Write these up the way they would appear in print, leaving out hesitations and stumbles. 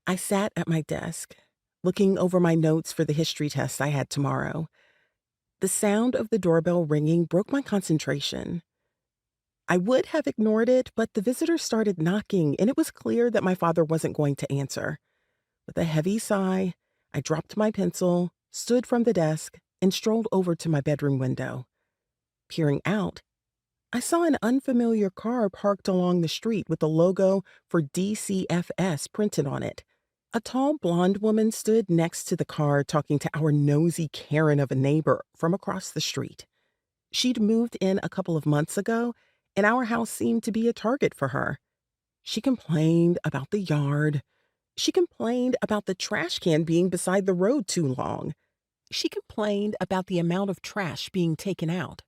I sat at my desk, looking over my notes for the history test I had tomorrow. The sound of the doorbell ringing broke my concentration. I would have ignored it, but the visitor started knocking, and it was clear that my father wasn't going to answer. With a heavy sigh, I dropped my pencil, stood from the desk, and strolled over to my bedroom window. Peering out, I saw an unfamiliar car parked along the street with the logo for DCFS printed on it. A tall blonde woman stood next to the car talking to our nosy Karen of a neighbor from across the street. She'd moved in a couple of months ago, and our house seemed to be a target for her. She complained about the yard. She complained about the trash can being beside the road too long. She complained about the amount of trash being taken out.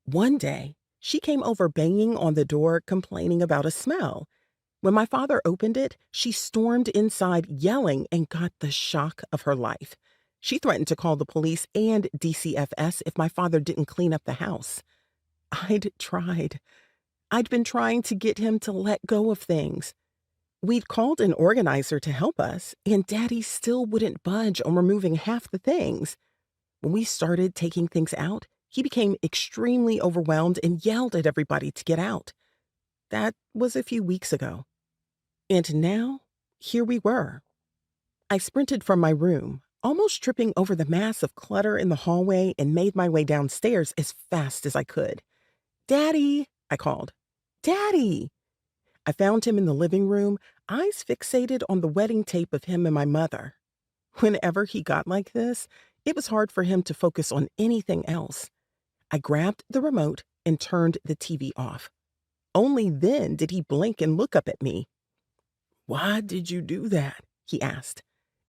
One day, she came over banging on the door, complaining about a smell. When my father opened it, she stormed inside yelling and got the shock of her life. She threatened to call the police and DCFS if my father didn't clean up the house. I'd tried. I'd been trying to get him to let go of things. We'd called an organizer to help us, and Daddy still wouldn't budge on removing half the things. When we started taking things out, he became extremely overwhelmed and yelled at everybody to get out. That was a few weeks ago. And now, here we were. I sprinted from my room, almost tripping over the mass of clutter in the hallway, and made my way downstairs as fast as I could. "Daddy," I called. "Daddy!" I found him in the living room, eyes fixated on the wedding tape of him and my mother. Whenever he got like this, it was hard for him to focus on anything else. I grabbed the remote and turned the TV off. Only then did he blink and look up at me. "Why did you do that?" he asked.